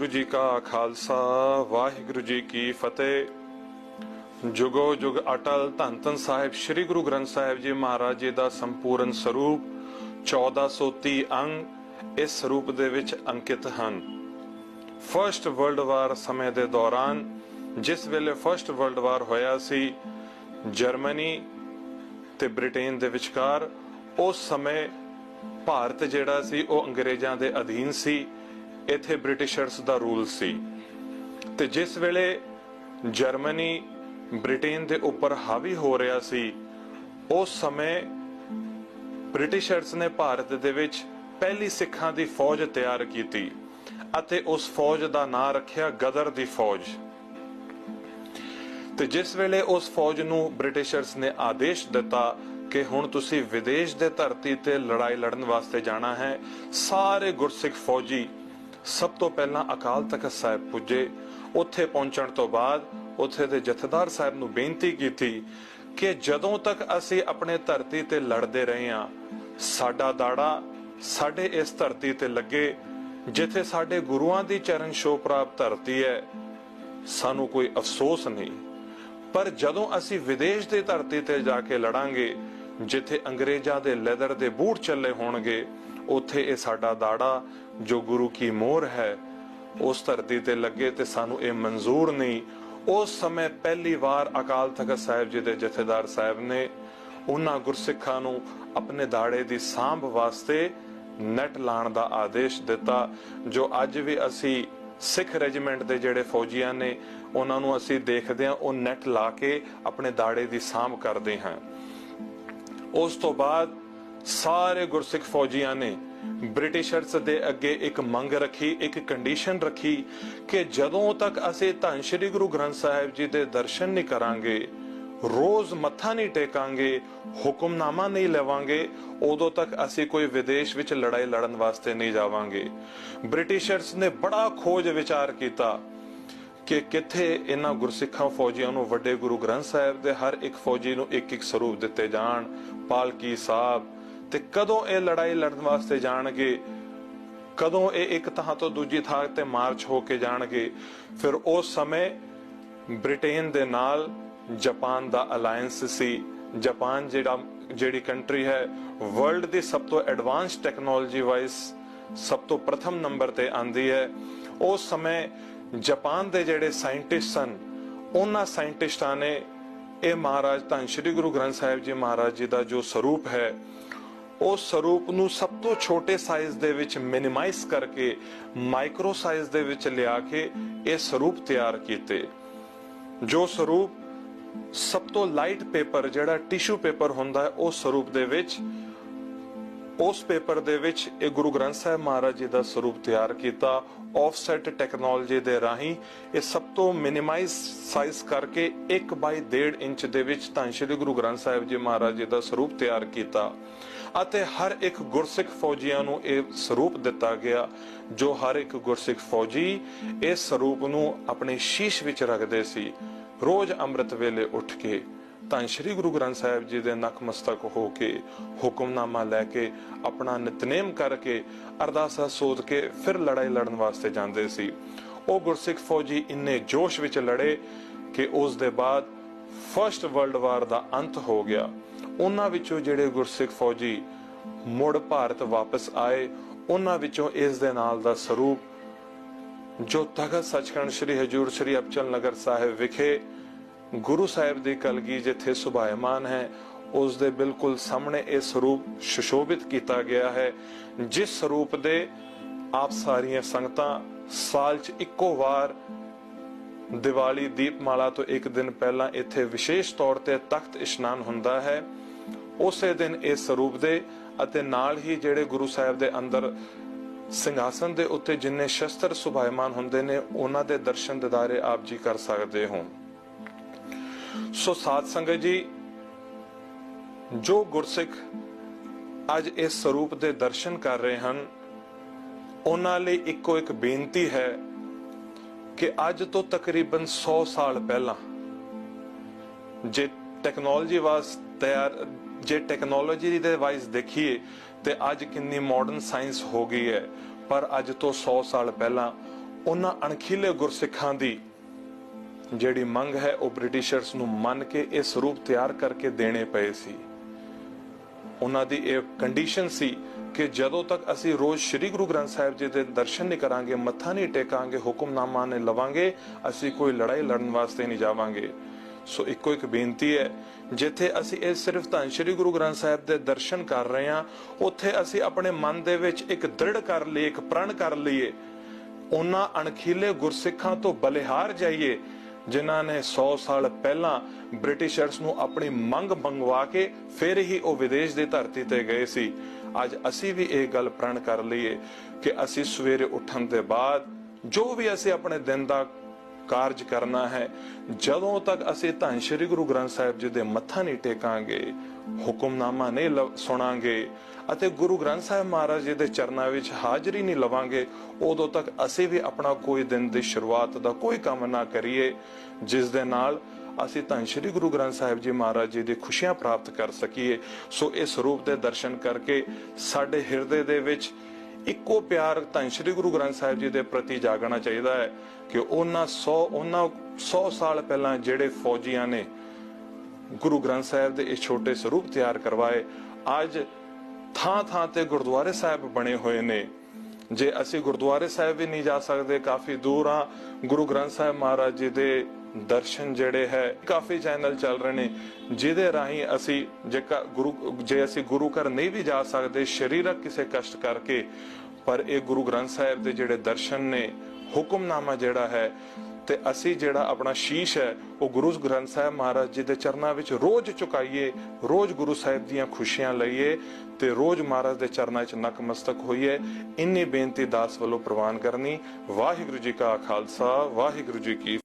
वाहिगुरु जी का खालसा वाहिगुरु जी की फतेह। जुगो जुग अटल धन धन साहिब श्री गुरु ग्रंथ साहिब जी महाराज जी का संपूर्ण स्वरूप 1430 अंग इस स्वरूप दे विच अंकित हैं। फर्स्ट वर्ल्ड वार समय दे दौरान जिस वेले फर्स्ट वर्ल्ड वार होया सी जर्मनी ते ब्रिटेन दे विचकार, उस समय भारत जिहड़ा सी वो अंग्रेजां दे अधीन सी। इथे ब्रिटिशर्स दा रूल सी ते जिस वेले जर्मनी ब्रिटेन दे उपर हावी हो रहा सी, उस समय ब्रिटिशर्स ने भारत दे विच पहली सिखां दी फौज तैयार कीती अते उस फौज दा नां रखिया गदर दी फौज। ते जिस वेले उस फौज नूं ब्रिटिशर्स ने आदेश दिता कि हुण तुसीं विदेश दे धरती ते लड़ाई लड़न वास्ते जाना है, सारे गुरसिख फौजी सब तो पहला अकाल तख्त साहिब पुजे। उत्थे पहुंचण तो बाद उत्थे दे जथेदार साहिब नूं बेनती कीती कि जदों तक असीं अपने धरती ते लड़दे रहे हां, साडा दाड़ा साडे इस धरती ते लगे जिथे साडे गुरुआं दी चरण छोह प्राप्त धरती है, सानू कोई अफसोस नहीं। पर जदों असीं विदेश दी धरती ते जाके लड़ांगे जिथे अंग्रेजां दे लैदर दे बूट चले होणगे, उत्थे ये साडा दाड़ा जो गुरु की मोहर है उस धरती ते लगे ते सानू ये मंजूर नहीं। उस समय पहली बार अकाल तख्त साहिब जी दे जथेदार साहिब ने उन्हां गुरसिखां नू अपने दाड़े दी सांभ वास्ते नैट लाण दा आदेश दिता। जो अज भी असी सिख रेजिमेंट दे जेड़े फौजियां ने उन्हां नू असी देखदे हां, ओ नैट ला के अपने दाड़े दी सांभ करदे हां। उस तो बाद सारे गुरसिख फौजियां ने ब्रिटिशर्स दे अगे एक मंग रखी, एक कंडीशन रखी कि जदों तक असी धन श्री गुरु ग्रंथ साहिब जी दे दर्शन नहीं करांगे, रोज मत्था नहीं टेकांगे, हुक्मनामा नहीं लेवांगे, उदों तक असी कोई विदेश विच लड़ाई लड़न वास्ते नहीं जावांगे। ब्रिटिशर्स ने बड़ा खोज विचार किया कि किथे इन्हां गुरसिखां फौजियां नूं वड्डे गुरु ग्रंथ साहिब दे हर एक फौजी नूं एक एक स्वरूप दिते जाण, पालकी साहब, ते कदों ये लड़ाई लड़न वास्ते जाणगे, कदों ये एक थां तो दूजी थां ते मार्च होके जाणगे। फिर उस समय ब्रिटेन दे नाल जापान दा अलायंस सी। जापान जेड़ी कंट्री है वर्ल्ड दी सब तो एडवांस टेक्नोलॉजी वाइज सब तो प्रथम नंबर ते आंदी है। उस समय जापान दे जेड़े साइंटिस्ट सन, उन्हां साइंटिस्टां ने ये महाराज धन श्री गुरु ग्रंथ साहिब जी महाराज जी दा जो स्वरूप है, उस स्वरूप नूं सब तो छोटे साइज दे विच मिनिमाइज करके माइक्रो साइज दे विच लिया के ये स्वरूप तैयार कीते। जो स्वरूप सब तो लाइट पेपर जेड़ा टिश्यू पेपर हुंदा है, उस स्वरूप दे विच उस पेपर दे विच ये गुरु ग्रंथ साहिब महाराज जी दा स्वरूप तैयार किया। ऑफसेट टेक्नोलॉजी दे राही ये सब तो मिनिमाइज साइज करके 1/1.5 इंच दे विच धन श्री गुरु ग्रंथ साहिब जी महाराज जी दा स्वरूप तैयार किया अते हर एक गुरसिख फौजियां नूं ये स्वरूप दिता गया। जो हर एक गुरसिख फौजी इस स्वरूप नूं अपने शीश विच रखदे सी। रोज अमृत वेले उठ के धन श्री गुरु ग्रंथ साहिब जी दे नकमस्तक होके हुक्मनामा लैके अपना नितनेम करके अरदासा सोध के फिर लड़ाई लड़न वास्ते जांदे सी। ओ गुरसिख फौजी इन्ने जोश विच लड़े कि उस दे बाद फर्स्ट वर्ल्ड वार दा अंत हो गया। उन्हां विचों जेड़े गुरसिख फौजी मुड़ भारत वापस आए, उन्हां विचों इस दे नाल दा स्वरूप जो तख्त सचखंड श्री हजूर श्री अबचल नगर साहिब विखे गुरु साहिब दी कलगी जिथे सुभायमान है, उस दे बिल्कुल सामने यह स्वरूप सुशोभित किया गया है। जिस स्वरूप दे आप सारियां संगतां साल च इक्को वार दिवाली दीपमाला तो एक दिन पहला इथे विशेष तौर ते तख्त इशनान हुंदा है। उसे दिन इस स्वरूप दे अते नाल ही जेड़े गुरु साहिब दे अंदर सिंघासन दे उत्ते जिन्ने शस्त्र सुभायमान हुंदे ने, उन्हां दे दर्शन दिदारे आप जी कर सकते हो। सो साध संगत जी, जो गुरसिख अज इस स्वरूप दे दर्शन कर रहे हैं, उन्हां लई इक्को एक बेनती है कि अज तो तकरीबन 100 साल पहला जे टेक्नोलॉजी वास तैयार जे टेक्नोलॉजी दे वाइज देखिए ते अज कितनी मॉडर्न साइंस हो गई है, पर अज तो 100 साल पहला ਉਹਨਾਂ ਅਣਖੀਲੇ ਗੁਰਸਿੱਖਾਂ ਦੀ ਜਿਹੜੀ ਮੰਗ ਹੈ ਉਹ ਬ੍ਰਿਟਿਸ਼ਰਸ ਨੂੰ ਮੰਨ ਕੇ ਇਹ ਸਰੂਪ ਤਿਆਰ ਕਰਕੇ ਦੇਣੇ ਪਏ ਸੀ। ਉਹਨਾਂ ਦੀ ਇਹ ਕੰਡੀਸ਼ਨ ਸੀ ਕਿ ਜਦੋਂ ਤੱਕ ਅਸੀਂ ਰੋਜ਼ ਸ੍ਰੀ ਗੁਰੂ ਗ੍ਰੰਥ ਸਾਹਿਬ ਜੀ ਦੇ ਦਰਸ਼ਨ ਨਹੀਂ ਕਰਾਂਗੇ, ਮੱਥਾ ਨਹੀਂ ਟੇਕਾਂਗੇ, ਹੁਕਮਨਾਮਾ ਨਹੀਂ ਲਵਾਂਗੇ, ਅਸੀਂ ਕੋਈ ਲੜਾਈ ਲੜਨ ਵਾਸਤੇ ਨਹੀਂ ਜਾਵਾਂਗੇ। ਸੋ ਇੱਕੋ ਇੱਕ ਬੇਨਤੀ ਹੈ, ਜਿੱਥੇ ਅਸੀਂ ਇਹ ਸਿਰਫ ਧੰਨ ਸ੍ਰੀ ਗੁਰੂ ਗ੍ਰੰਥ ਸਾਹਿਬ ਦੇ ਦਰਸ਼ਨ ਕਰ ਰਹੇ ਹਾਂ, ਉੱਥੇ ਅਸੀਂ ਆਪਣੇ ਮਨ ਦੇ ਵਿੱਚ ਇੱਕ ਦ੍ਰਿੜ ਕਰ ਲਈਏ, ਇੱਕ ਪ੍ਰਣ ਕਰ ਲਈਏ, ਉਹਨਾਂ ਅਣਖੀਲੇ ਗੁਰਸਿੱਖਾਂ ਤੋਂ ਬਲਿਹਾਰ ਜਾਈਏ ਜਿਨ੍ਹਾਂ ਨੇ 100 ਸਾਲ ਪਹਿਲਾਂ ਬ੍ਰਿਟਿਸ਼ਰਸ ਨੂੰ ਆਪਣੀ ਮੰਗ ਮੰਗਵਾ ਕੇ ਫਿਰ ਹੀ ਉਹ ਵਿਦੇਸ਼ ਦੀ ਧਰਤੀ ਤੇ ਗਏ ਸੀ। ਅੱਜ ਅਸੀਂ ਵੀ ਇਹ ਗੱਲ ਪ੍ਰਣ ਕਰ ਲਈਏ ਕਿ ਅਸੀਂ ਸਵੇਰੇ ਉੱਠਣ ਦੇ ਬਾਅਦ ਜੋ ਵੀ ਅਸੀਂ ਆਪਣੇ ਦਿਨ ਦਾ ਕਾਰਜ ਕਰਨਾ ਹੈ, ਜਦੋਂ ਤੱਕ ਅਸੀਂ ਧੰਨ ਸ੍ਰੀ ਗੁਰੂ ਗ੍ਰੰਥ ਸਾਹਿਬ ਜੀ ਦੇ ਮੱਥਾ ਨਹੀਂ ਟੇਕਾਂਗੇ, ਹੁਕਮਨਾਮਾ ਨਹੀਂ ਸੁਣਾਂਗੇ ਅਤੇ ਗੁਰੂ ਗ੍ਰੰਥ ਸਾਹਿਬ ਮਹਾਰਾਜ ਜੀ ਦੇ ਚਰਨਾਂ ਵਿੱਚ ਹਾਜ਼ਰੀ ਨਹੀਂ ਲਵਾਂਗੇ, ਉਦੋਂ ਤੱਕ ਅਸੀਂ ਵੀ ਆਪਣਾ ਕੋਈ ਦਿਨ ਦੀ ਸ਼ੁਰੂਆਤ ਦਾ ਕੋਈ ਕੰਮ ਨਾ ਕਰੀਏ ਜਿਸ ਦੇ ਨਾਲ ਅਸੀਂ ਧੰਨ ਸ੍ਰੀ ਗੁਰੂ ਗ੍ਰੰਥ ਸਾਹਿਬ ਜੀ ਮਹਾਰਾਜ ਜੀ ਦੀ ਖੁਸ਼ੀਆਂ ਪ੍ਰਾਪਤ ਕਰ ਸਕੀਏ। ਸੋ ਇਸ ਸਰੂਪ ਦੇ ਦਰਸ਼ਨ ਕਰਕੇ ਸਾਡੇ ਹਿਰਦੇ ਦੇ ਵਿੱਚ ਇੱਕੋ ਪਿਆਰ ਧੰਨ ਸ੍ਰੀ ਗੁਰੂ ਗ੍ਰੰਥ ਸਾਹਿਬ ਜੀ ਦੇ ਪ੍ਰਤੀ ਜਾਗਣਾ ਚਾਹੀਦਾ ਹੈ ਕਿ ਉਹਨਾਂ 100 ਸਾਲ ਪਹਿਲਾਂ ਜਿਹੜੇ ਫੌਜੀਆਂ ਨੇ ਗੁਰੂ ਗ੍ਰੰਥ ਸਾਹਿਬ ਦੇ ਇਸ ਛੋਟੇ ਸਰੂਪ ਤਿਆਰ ਕਰਵਾਏ, ਅੱਜ ਥਾਂ ਥਾਂ ਤੇ ਗੁਰਦੁਆਰੇ ਸਾਹਿਬ ਬਣੇ ਹੋਏ ਨੇ। ਜੇ ਅਸੀਂ ਗੁਰਦੁਆਰੇ ਸਾਹਿਬ ਵੀ ਨਹੀਂ ਜਾ ਸਕਦੇ, ਕਾਫੀ ਦੂਰ ਆ, ਗੁਰੂ ਗ੍ਰੰਥ ਸਾਹਿਬ ਮਹਾਰਾਜ ਜੀ ਦੇ ਦਰਸ਼ਨ ਜਿਹੜੇ ਹੈ ਕਾਫੀ ਚੈਨਲ ਚੱਲ ਰਹੇ ਨੇ ਜਿਹਦੇ ਰਾਹੀਂ ਅਸੀਂ ਜੇ ਅਸੀਂ ਗੁਰੂ ਘਰ ਨਹੀਂ ਵੀ ਜਾ ਸਕਦੇ ਸਰੀਰਕ ਕਿਸੇ ਕਸ਼ਟ ਕਰਕੇ, ਪਰ ਇਹ ਗੁਰੂ ਗ੍ਰੰਥ ਸਾਹਿਬ ਦੇ ਜਿਹੜੇ ਦਰਸ਼ਨ ਨੇ, ਹੁਕਮਨਾਮਾ ਜਿਹੜਾ ਹੈ, ਤੇ ਅਸੀਂ ਜਿਹੜਾ ਆਪਣਾ ਸ਼ੀਸ਼ ਹੈ ਉਹ ਗੁਰੂ ਗ੍ਰੰਥ ਸਾਹਿਬ ਮਹਾਰਾਜ ਜੀ ਦੇ ਚਰਨਾਂ ਵਿੱਚ ਰੋਜ਼ ਝੁਕਾਈਏ, ਰੋਜ਼ ਗੁਰੂ ਸਾਹਿਬ ਦੀਆਂ ਖੁਸ਼ੀਆਂ ਲਈਏ ਤੇ ਰੋਜ਼ ਮਹਾਰਾਜ ਦੇ ਚਰਨਾਂ 'ਚ ਨਕਮਸਤਕ ਹੋਈਏ। ਇੰਨੀ ਬੇਨਤੀ ਦਾਸ ਵੱਲੋਂ ਪ੍ਰਵਾਨ ਕਰਨੀ। ਵਾਹਿਗੁਰੂ ਜੀ ਕਾ ਖਾਲਸਾ, ਵਾਹਿਗੁਰੂ ਜੀ ਕੀ